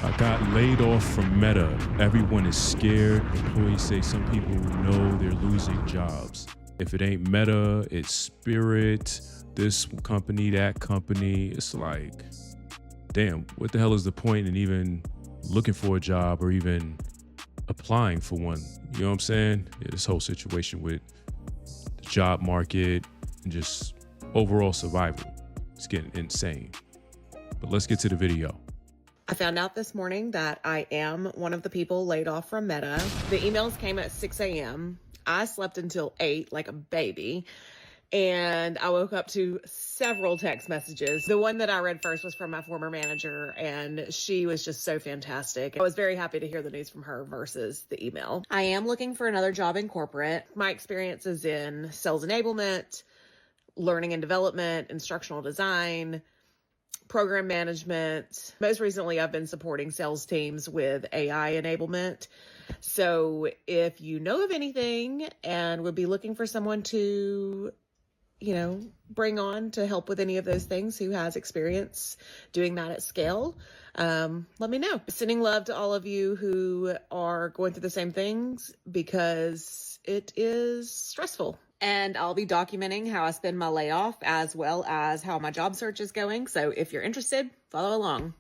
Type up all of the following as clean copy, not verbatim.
I got laid off from Meta. Everyone is scared. Employees say some people know they're losing jobs. If it ain't Meta, it's Spirit, this company, that company. It's like, damn, what the hell is the point in even looking for a job or even applying for one? You know what I'm saying? Yeah, this whole situation with the job market and just overall survival. It's getting insane. But let's get to the video. I found out this morning that I am one of the people laid off from Meta. The emails came at 6 a.m. I slept until 8 like a baby. And I woke up to several text messages. The one that I read first was from my former manager, and she was just so fantastic. I was very happy to hear the news from her versus the email. I am looking for another job in corporate. My experience is in sales enablement, learning and development, instructional design, program management. Most recently, I've been supporting sales teams with AI enablement. So if you know of anything and would be looking for someone to, bring on to help with any of those things who has experience doing that at scale, let me know. Sending love to all of you who are going through the same things because it is stressful. And I'll be documenting how I spend my layoff as well as how my job search is going. So if you're interested, follow along.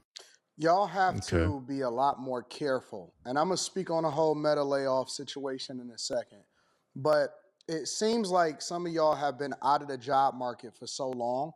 Y'all have to be a lot more careful. And I'm going to speak on a whole Meta layoff situation in a second. But it seems like some of y'all have been out of the job market for so long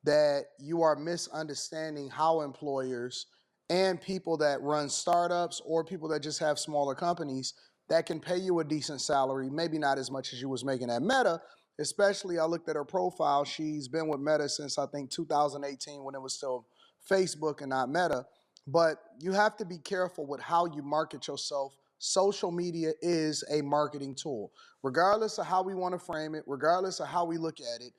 that you are misunderstanding how employers and people that run startups or people that just have smaller companies that can pay you a decent salary, maybe not as much as you was making at Meta. Especially, I looked at her profile. She's been with Meta since, I think, 2018 when it was still Facebook and not Meta. But you have to be careful with how you market yourself. Social media is a marketing tool. Regardless of how we want to frame it, regardless of how we look at it,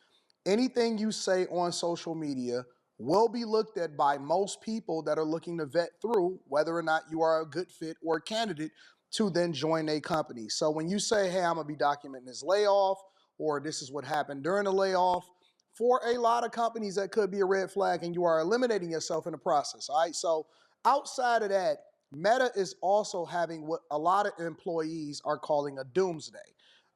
anything you say on social media will be looked at by most people that are looking to vet through whether or not you are a good fit or a candidate to then join a company. So when you say, hey, I'm going to be documenting this layoff, or this is what happened during the layoff, for a lot of companies that could be a red flag and you are eliminating yourself in the process. All right. So outside of that, Meta is also having what a lot of employees are calling a doomsday.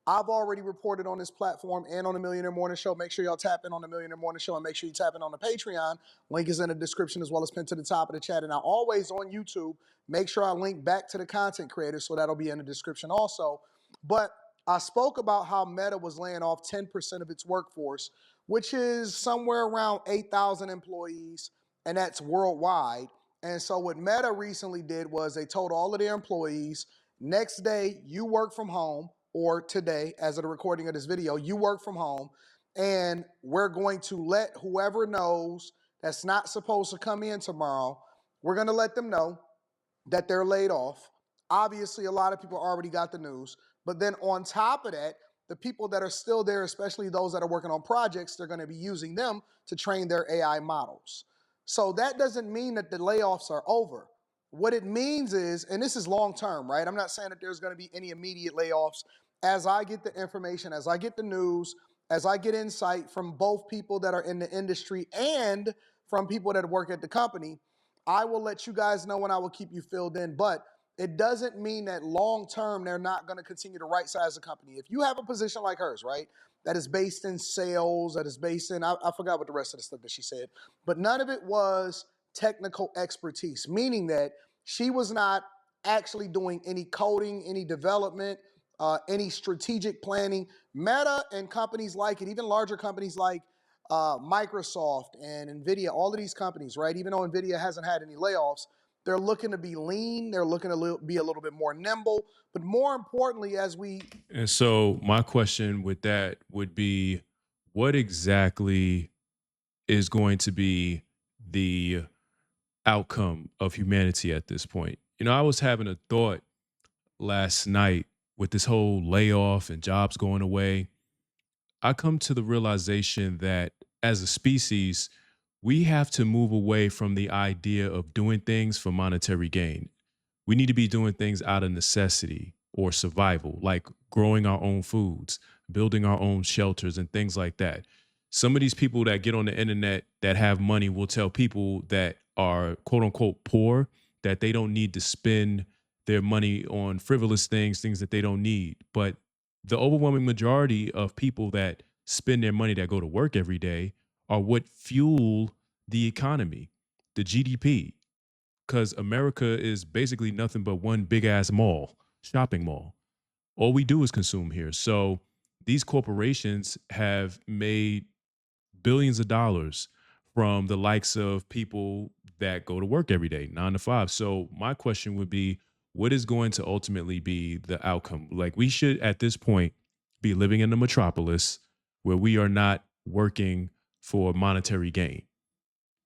I've already reported on this platform and on the Millionaire Morning Show. Make sure y'all tap in on the Millionaire Morning Show and make sure you tap in on the Patreon. Link is in the description as well as pinned to the top of the chat. And I always on YouTube, make sure I link back to the content creator, so that'll be in the description also. But I spoke about how Meta was laying off 10% of its workforce, which is somewhere around 8,000 employees, and that's worldwide. And so what Meta recently did was they told all of their employees, next day you work from home, or today, as of the recording of this video, you work from home, and we're going to let whoever knows that's not supposed to come in tomorrow, we're going to let them know that they're laid off. Obviously, a lot of people already got the news. But then on top of that, the people that are still there, especially those that are working on projects, they're going to be using them to train their AI models. So that doesn't mean that the layoffs are over. What it means is, and this is long term, right? I'm not saying that there's going to be any immediate layoffs. As I get the information, as I get the news, as I get insight from both people that are in the industry and from people that work at the company, I will let you guys know and I will keep you filled in. But it doesn't mean that long term they're not going to continue to right size the company. If you have a position like hers, right, that is based in sales, that is based in, I forgot what the rest of the stuff that she said, but none of it was technical expertise, meaning that she was not actually doing any coding, any development, any strategic planning. Meta and companies like it, even larger companies like Microsoft and NVIDIA, all of these companies, right? Even though NVIDIA hasn't had any layoffs, they're looking to be lean. They're looking to be a little bit more nimble. But more importantly, And so my question with that would be, what exactly is going to be the outcome of humanity at this point? I was having a thought last night with this whole layoff and jobs going away. I come to the realization that as a species, we have to move away from the idea of doing things for monetary gain. We need to be doing things out of necessity or survival, like growing our own foods, building our own shelters and things like that. Some of these people that get on the internet that have money will tell people that are quote unquote poor that they don't need to spend their money on frivolous things, things that they don't need. But the overwhelming majority of people that spend their money that go to work every day are what fuel the economy, the GDP, because America is basically nothing but one big ass mall, shopping mall. All we do is consume here. So these corporations have made billions of dollars from the likes of people that go to work every day, 9 to 5. So my question would be, what is going to ultimately be the outcome? Like, we should at this point be living in a metropolis where we are not working for monetary gain,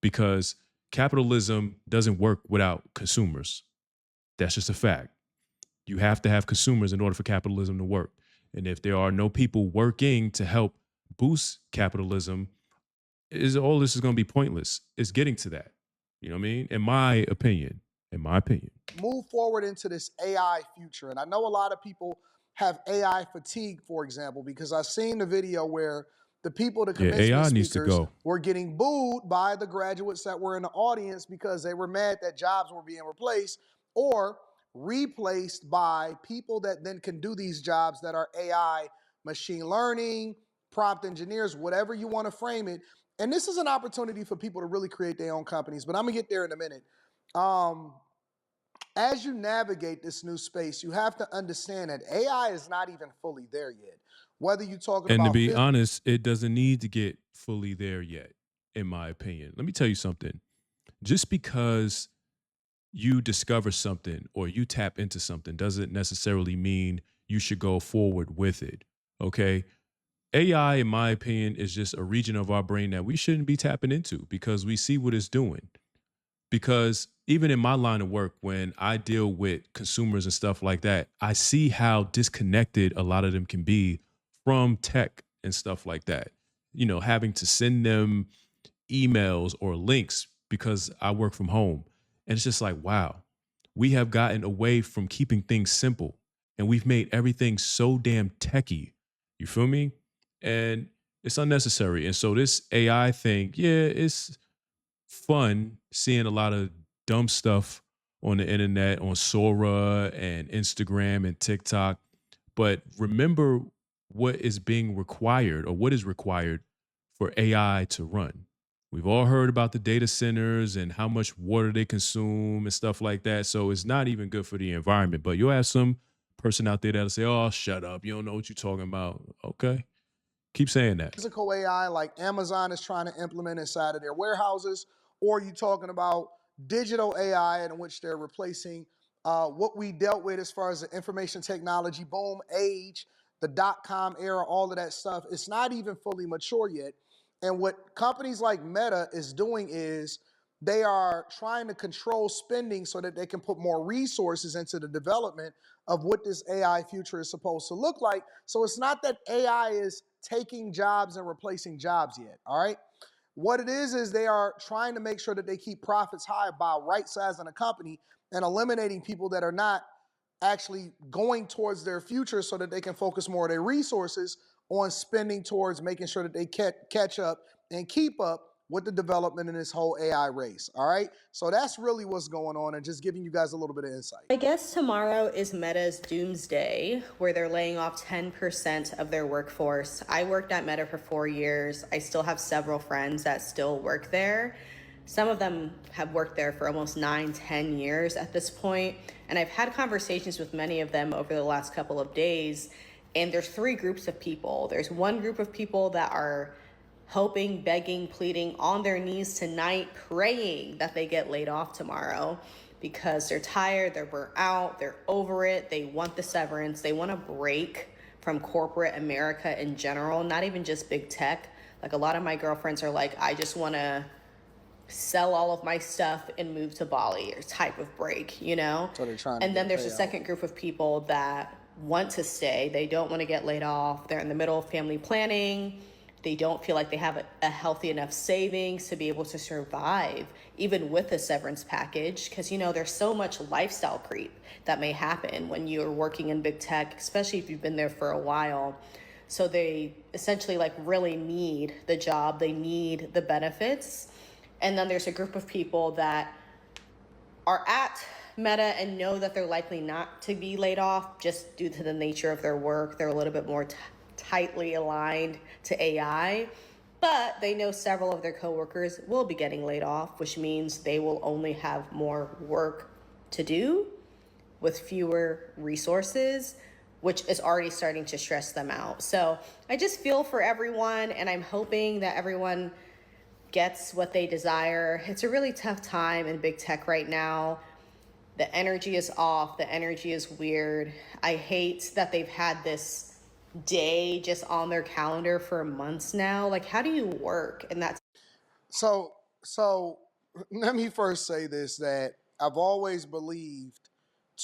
because capitalism doesn't work without consumers. That's just a fact. You have to have consumers in order for capitalism to work. And if there are no people working to help boost capitalism, is all this is going to be pointless. It's getting to that. You know what I mean? In my opinion. Move forward into this AI future. And I know a lot of people have AI fatigue, for example, because I've seen the video where the people, the Yeah, commencement AI needs to speakers, go. were getting booed by the graduates that were in the audience because they were mad that jobs were being replaced or replaced by people that then can do these jobs that are AI, machine learning, prompt engineers, whatever you want to frame it. And this is an opportunity for people to really create their own companies, but I'm gonna get there in a minute. As you navigate this new space, you have to understand that AI is not even fully there yet. Whether you're talking And to about be honest, it doesn't need to get fully there yet, in my opinion. Let me tell you something. Just because you discover something or you tap into something doesn't necessarily mean you should go forward with it. Okay. AI, in my opinion, is just a region of our brain that we shouldn't be tapping into because we see what it's doing. Because even in my line of work, when I deal with consumers and stuff like that, I see how disconnected a lot of them can be from tech and stuff like that. You know, having to send them emails or links because I work from home. And it's just like, wow, we have gotten away from keeping things simple and we've made everything so damn techy. You feel me? And it's unnecessary. And so this AI thing, yeah, it's fun seeing a lot of dumb stuff on the internet, on Sora and Instagram and TikTok. But remember what is being required or what is required for AI to run. We've all heard about the data centers and how much water they consume and stuff like that. So it's not even good for the environment. But you'll have some person out there that'll say, oh, shut up. You don't know what you're talking about. Okay. Keep saying that. physical AI like Amazon is trying to implement inside of their warehouses, or you talking about digital AI in which they're replacing what we dealt with as far as the information technology boom age, the dot-com era, all of that stuff. It's not even fully mature yet. And what companies like Meta is doing is they are trying to control spending so that they can put more resources into the development of what this AI future is supposed to look like. So it's not that AI is taking jobs and replacing jobs yet, all right? What it is they are trying to make sure that they keep profits high by right-sizing a company and eliminating people that are not actually going towards their future so that they can focus more of their resources on spending towards making sure that they catch up and keep up with the development in this whole AI race, all right? So that's really what's going on and just giving you guys a little bit of insight. I guess tomorrow is Meta's doomsday, where they're laying off 10% of their workforce. I worked at Meta for 4 years. I still have several friends that still work there. Some of them have worked there for almost 9-10 years at this point. And I've had conversations with many of them over the last couple of days. And there's 3 groups of people. There's one group of people that are hoping, begging, pleading on their knees tonight, praying that they get laid off tomorrow because they're tired, they're burnt out, they're over it, they want the severance, they want a break from corporate America in general, not even just big tech. Like, a lot of my girlfriends are like, I just want to sell all of my stuff and move to Bali, or type of break, you know? So they're trying to and then get a there's a payout. second group of people that want to stay. They don't want to get laid off. They're in the middle of family planning. They don't feel like they have a healthy enough savings to be able to survive, even with a severance package. Because, you know, there's so much lifestyle creep that may happen when you're working in big tech, especially if you've been there for a while. So they essentially like really need the job. They need the benefits. And then there's a group of people that are at Meta and know that they're likely not to be laid off just due to the nature of their work. They're a little bit more tightly aligned to AI, but they know several of their coworkers will be getting laid off, which means they will only have more work to do with fewer resources, which is already starting to stress them out. So I just feel for everyone, and I'm hoping that everyone gets what they desire. It's a really tough time in big tech right now. The energy is off, the energy is weird. I hate that they've had this day just on their calendar for months now. Like, how do you work? And that's So let me first say this, that I've always believed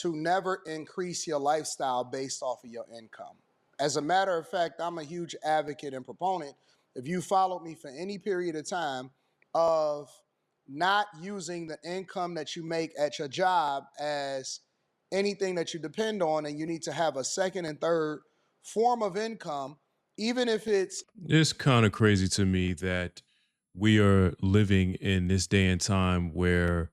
to never increase your lifestyle based off of your income. As a matter of fact, I'm a huge advocate and proponent, if you followed me for any period of time, of not using the income that you make at your job as anything that you depend on, and you need to have a second and third form of income, even if it's It's kind of crazy to me that we are living in this day and time where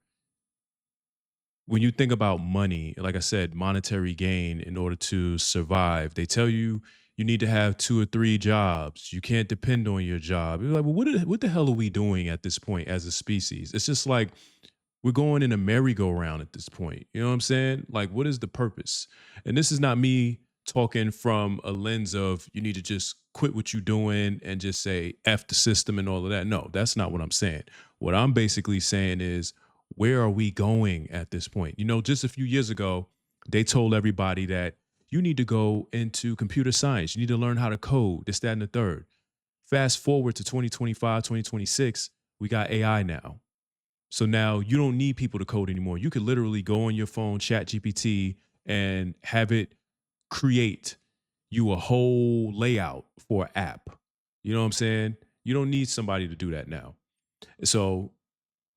when you think about money, like I said, monetary gain in order to survive, they tell you you need to have 2 or 3 jobs. You can't depend on your job. You're like, well, what the hell are we doing at this point as a species? It's just like we're going in a merry-go-round at this point. You know what I'm saying? Like, what is the purpose? And this is not me talking from a lens of you need to just quit what you're doing and just say F the system and all of that. No, that's not what I'm saying. What I'm basically saying is, where are we going at this point? You know, just a few years ago, they told everybody that you need to go into computer science. You need to learn how to code, this, that, and the third. Fast forward to 2025, 2026, we got AI now. So now you don't need people to code anymore. You could literally go on your phone, chat GPT, and have it create you a whole layout for an app. You know what I'm saying? You don't need somebody to do that now. So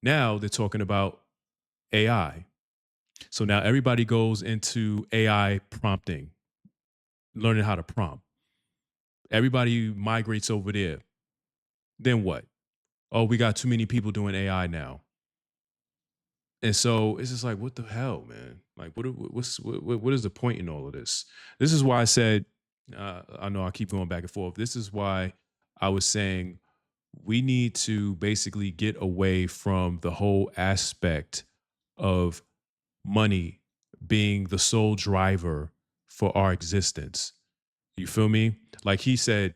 now they're talking about AI. So now everybody goes into AI prompting, learning how to prompt. Everybody migrates over there. Then what? Oh, we got too many people doing AI now. And so it's just like, what the hell, man? Like, what is the point in all of this? This is why I said, I know I keep going back and forth. This is why I was saying we need to basically get away from the whole aspect of money being the sole driver for our existence. You feel me? Like he said,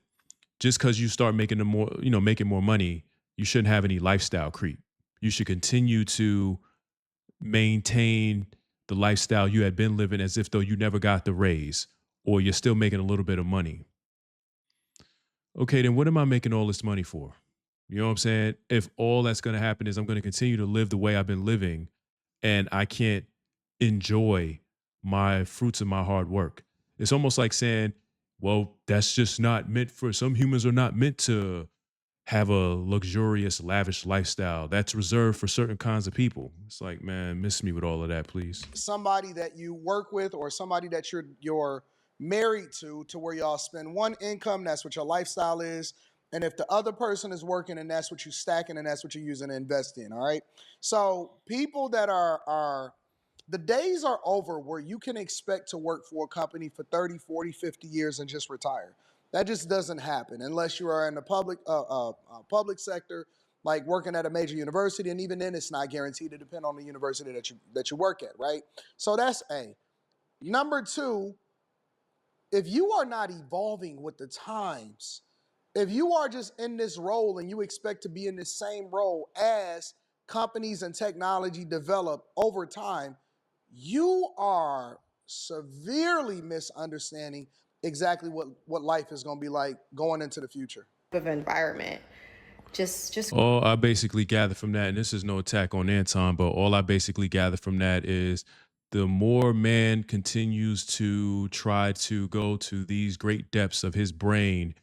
just because you start making the more, making more money, you shouldn't have any lifestyle creep. You should continue to maintain the lifestyle you had been living as if though you never got the raise or you're still making a little bit of money. Okay, then what am I making all this money for? You know what I'm saying? If all that's going to happen is I'm going to continue to live the way I've been living and I can't enjoy my fruits of my hard work. It's almost like saying, well, that's just not meant for some humans are not meant to have a luxurious, lavish lifestyle. That's reserved for certain kinds of people. It's like, man, miss me with all of that, please. somebody that you work with or somebody that you're married to where y'all spend one income, that's what your lifestyle is. And if the other person is working, and that's what you're stacking and that's what you're using to invest in. All right. So people that are the days are over where you can expect to work for a company for 30, 40, 50 years and just retire. That just doesn't happen unless you are in the public sector, like working at a major university, and even then, it's not guaranteed. It depends on the university that you work at, right? So that's A. Number two, if you are not evolving with the times, if you are just in this role and you expect to be in this same role as companies and technology develop over time, you are severely misunderstanding exactly what life is going to be like going into the future. of environment. Just All I basically gather from that, and this is no attack on Anton, but all I basically gather from that is the more man continues to try to go to these great depths of his brain,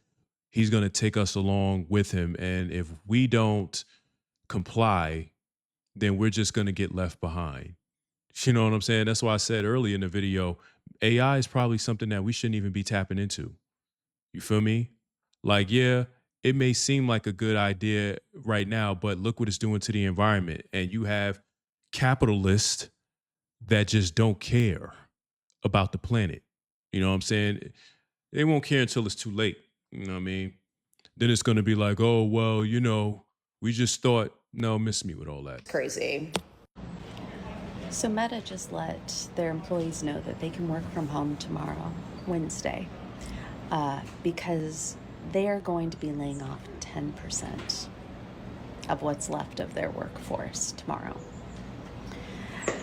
he's going to take us along with him. And if we don't comply, then we're just going to get left behind. You know what I'm saying? That's why I said earlier in the video, AI is probably something that we shouldn't even be tapping into. You feel me? Like, yeah, it may seem like a good idea right now, but look what it's doing to the environment. And you have capitalists that just don't care about the planet. You know what I'm saying? They won't care until it's too late. You know what I mean? Then it's going to be like, oh, well, we just thought, no, miss me with all that. Crazy. So Meta just let their employees know that they can work from home tomorrow, Wednesday, because they are going to be laying off 10% of what's left of their workforce tomorrow.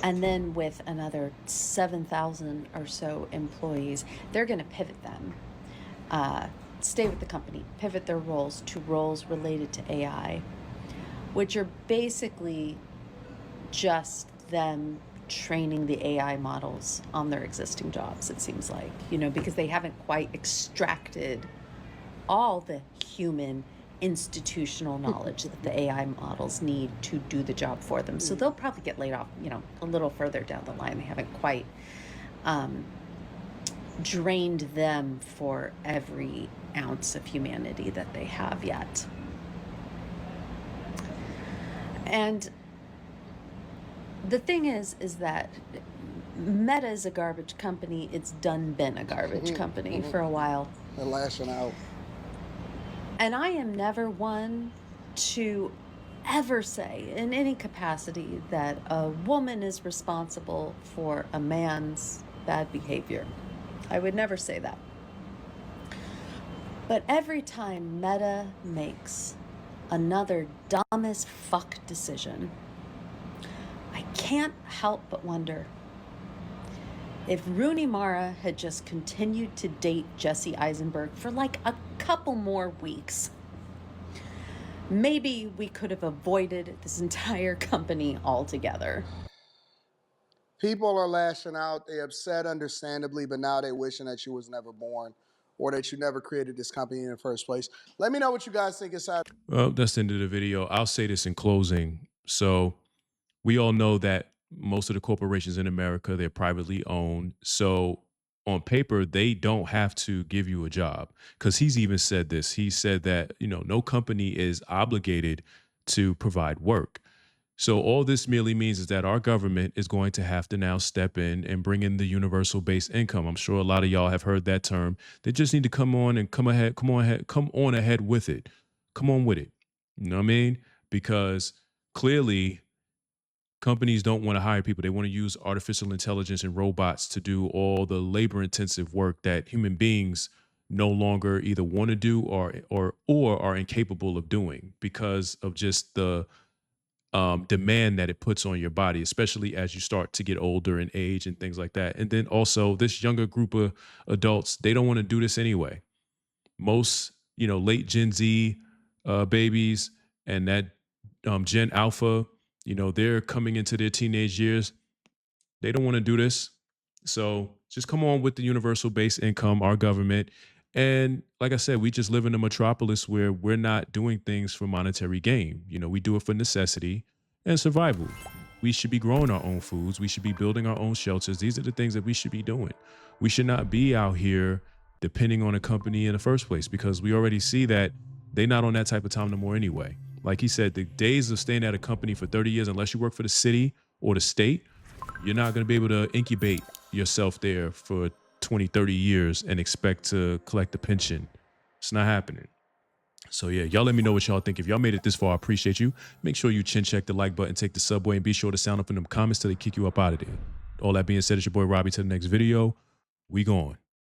And then with another 7,000 or so employees, they're going to pivot them, stay with the company, pivot their roles to roles related to AI, which are basically just them training the AI models on their existing jobs, it seems like, because they haven't quite extracted all the human institutional knowledge that the AI models need to do the job for them. So they'll probably get laid off, a little further down the line. They haven't quite drained them for every ounce of humanity that they have yet. And the thing is that Meta is a garbage company. It's been a garbage company for a while. They're lashing out. And I am never one to ever say in any capacity that a woman is responsible for a man's bad behavior. I would never say that. But every time Meta makes another dumb as fuck decision, I can't help but wonder if Rooney Mara had just continued to date Jesse Eisenberg for like a couple more weeks, maybe we could have avoided this entire company altogether. People are lashing out. They upset, understandably, but now they wishing that you was never born or that you never created this company in the first place. Let me know what you guys think inside. Well, that's the end of the video. I'll say this in closing. So we all know that most of the corporations in America, they're privately owned. So on paper, they don't have to give you a job, because he's even said this. He said that, no company is obligated to provide work. So all this merely means is that our government is going to have to now step in and bring in the universal basic income. I'm sure a lot of y'all have heard that term. They just need to come on ahead with it. Come on with it. You know what I mean? Because clearly companies don't want to hire people. They want to use artificial intelligence and robots to do all the labor-intensive work that human beings no longer either want to do or are incapable of doing because of just the demand that it puts on your body, especially as you start to get older in age and things like that. And then also this younger group of adults, they don't want to do this anyway. Most, late Gen Z babies and that Gen Alpha, they're coming into their teenage years. They don't want to do this. So just come on with the universal base income, our government. And like I said, we just live in a metropolis where we're not doing things for monetary gain. We do it for necessity and survival. We should be growing our own foods. We should be building our own shelters. These are the things that we should be doing. We should not be out here depending on a company in the first place, because we already see that they're not on that type of time no more anyway. Like he said, the days of staying at a company for 30 years, unless you work for the city or the state, you're not going to be able to incubate yourself there for 20, 30 years and expect to collect a pension. It's not happening. So yeah, y'all let me know what y'all think. If y'all made it this far, I appreciate you. Make sure you chin check the like button, take the subway, and be sure to sound up in them comments till they kick you up out of there. All that being said, it's your boy Robbie. To the next video, we going.